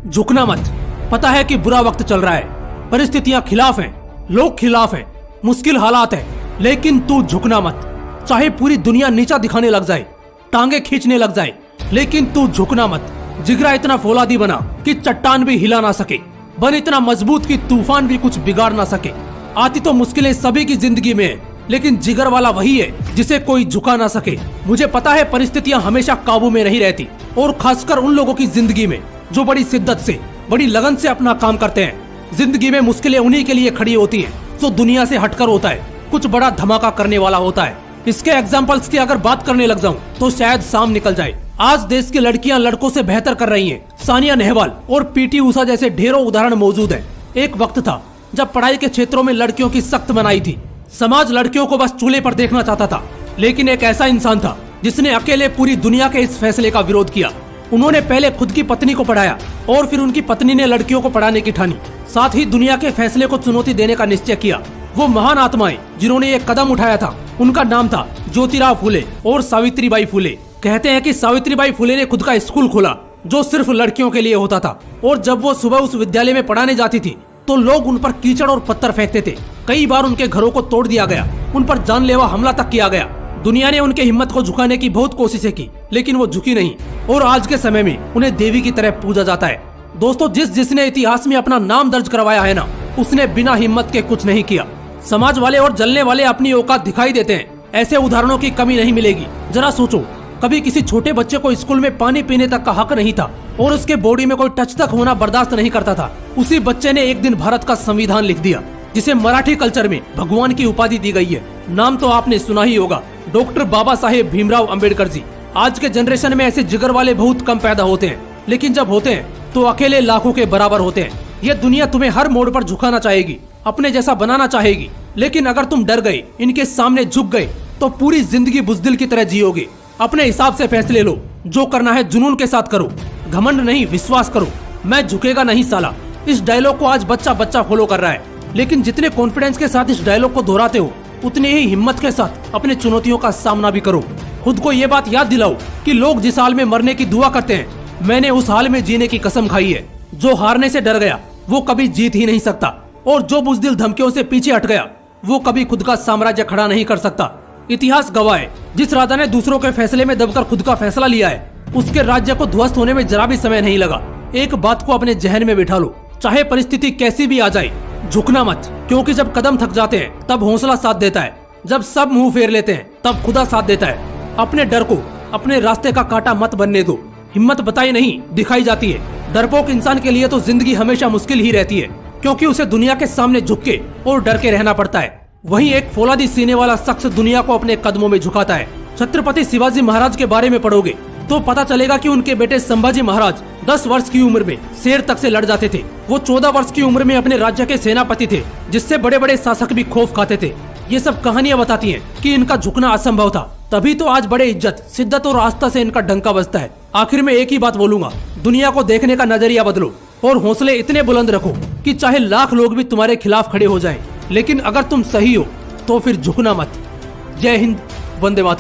झुकना मत। पता है कि बुरा वक्त चल रहा है, परिस्थितियां खिलाफ हैं, लोग खिलाफ हैं, मुश्किल हालात है, लेकिन तू झुकना मत। चाहे पूरी दुनिया नीचा दिखाने लग जाए, टांगे खींचने लग जाए, लेकिन तू झुकना मत। जिगरा इतना फौलादी बना कि चट्टान भी हिला ना सके, बन इतना मजबूत कि तूफान भी कुछ बिगाड़ ना सके। आती तो मुश्किलें सभी की जिंदगी में है, लेकिन जिगर वाला वही है जिसे कोई झुका ना सके। मुझे पता है परिस्थितियां हमेशा काबू में नहीं रहती, और खासकर उन लोगों की जिंदगी में जो बड़ी शिद्दत से, बड़ी लगन से अपना काम करते हैं। जिंदगी में मुश्किलें उन्हीं के लिए खड़ी होती हैं जो दुनिया से हटकर होता है, कुछ बड़ा धमाका करने वाला होता है। इसके एग्जाम्पल्स की अगर बात करने लग जाऊं तो शायद शाम निकल जाए। आज देश की लड़कियां लड़कों से बेहतर कर रही हैं। सानिया नेहवाल और पीटी ऊषा जैसे ढेरों उदाहरण मौजूद हैं। एक वक्त था जब पढ़ाई के क्षेत्रों में लड़कियों की सख्त मनाही थी। समाज लड़कियों को बस चूल्हे पर देखना चाहता था, लेकिन एक ऐसा इंसान था जिसने अकेले पूरी दुनिया के इस फैसले का विरोध किया। उन्होंने पहले खुद की पत्नी को पढ़ाया और फिर उनकी पत्नी ने लड़कियों को पढ़ाने की ठानी। साथ ही दुनिया के फैसले को चुनौती देने का निश्चय किया। वो महान आत्माएं जिन्होंने ये कदम उठाया था, उनका नाम था ज्योतिराव फूले और सावित्रीबाई फूले। कहते हैं कि सावित्रीबाई फूले ने खुद का स्कूल खोला जो सिर्फ लड़कियों के लिए होता था, और जब वो सुबह उस विद्यालय में पढ़ाने जाती थी तो लोग उन पर कीचड़ और पत्थर फेंकते थे। कई बार उनके घरों को तोड़ दिया गया, उन पर जानलेवा हमला तक किया गया। दुनिया ने उनके हिम्मत को झुकाने की बहुत कोशिशें की, लेकिन वो झुकी नहीं, और आज के समय में उन्हें देवी की तरह पूजा जाता है। दोस्तों, जिसने इतिहास में अपना नाम दर्ज करवाया है ना, उसने बिना हिम्मत के कुछ नहीं किया। समाज वाले और जलने वाले अपनी औकात दिखाई देते हैं, ऐसे उदाहरणों की कमी नहीं मिलेगी। जरा सोचो, कभी किसी छोटे बच्चे को स्कूल में पानी पीने तक का हक नहीं था और उसके बॉडी में कोई टच तक होना बर्दाश्त नहीं करता था। उसी बच्चे ने एक दिन भारत का संविधान लिख दिया, जिसे मराठी कल्चर में भगवान की उपाधि दी गई है। नाम तो आपने सुना ही होगा, डॉक्टर बाबा साहेब भीमराव अंबेडकर जी। आज के जनरेशन में ऐसे जिगर वाले बहुत कम पैदा होते हैं, लेकिन जब होते हैं तो अकेले लाखों के बराबर होते हैं। ये दुनिया तुम्हें हर मोड़ पर झुकाना चाहेगी, अपने जैसा बनाना चाहेगी, लेकिन अगर तुम डर गए, इनके सामने झुक गए, तो पूरी जिंदगी बुज़दिल की तरह जियोगे। अपने हिसाब से फैसले लो, जो करना है जुनून के साथ करो, घमंड नहीं, विश्वास करो। मैं झुकेगा नहीं साला, इस डायलॉग को आज बच्चा बच्चा फॉलो कर रहा है, लेकिन जितने कॉन्फिडेंस के साथ इस डायलॉग को दोहराते हो, उतने ही हिम्मत के साथ अपने चुनौतियों का सामना भी करो। खुद को ये बात याद दिलाओ कि लोग जिस हाल में मरने की दुआ करते हैं, मैंने उस हाल में जीने की कसम खाई है। जो हारने से डर गया वो कभी जीत ही नहीं सकता, और जो बुज़दिल धमकियों से पीछे हट गया वो कभी खुद का साम्राज्य खड़ा नहीं कर सकता। इतिहास गवाह है, जिस राजा ने दूसरों के फैसले में दबकर खुद का फैसला लिया है, उसके राज्य को ध्वस्त होने में जरा भी समय नहीं लगा। एक बात को अपने जहन में बिठा लो, चाहे परिस्थिति कैसी भी आ जाए, झुकना मत, क्योंकि जब कदम थक जाते हैं तब हौसला साथ देता है, जब सब मुंह फेर लेते हैं तब खुदा साथ देता है। अपने डर को अपने रास्ते का कांटा मत बनने दो। हिम्मत बताई नहीं, दिखाई जाती है। डरपोक इंसान के लिए तो जिंदगी हमेशा मुश्किल ही रहती है, क्योंकि उसे दुनिया के सामने झुक के और डर के रहना पड़ता है। वहीं एक फौलादी सीने वाला शख्स दुनिया को अपने कदमों में झुकाता है। छत्रपति शिवाजी महाराज के बारे में पढ़ोगे तो पता चलेगा कि उनके बेटे संभाजी महाराज 10 वर्ष की उम्र में शेर तक से लड़ जाते थे। वो 14 वर्ष की उम्र में अपने राज्य के सेनापति थे, जिससे बड़े बड़े शासक भी खौफ खाते थे। ये सब कहानियां बताती हैं कि इनका झुकना असंभव था, तभी तो आज बड़े इज्जत, शिद्दत और आस्था से इनका डंका बजता है। आखिर में एक ही बात बोलूंगा, दुनिया को देखने का नजरिया बदलो और हौसले इतने बुलंद रखो कि चाहे लाख लोग भी तुम्हारे खिलाफ खड़े हो जाएं, लेकिन अगर तुम सही हो तो फिर झुकना मत। जय हिंद, वंदे मातरम।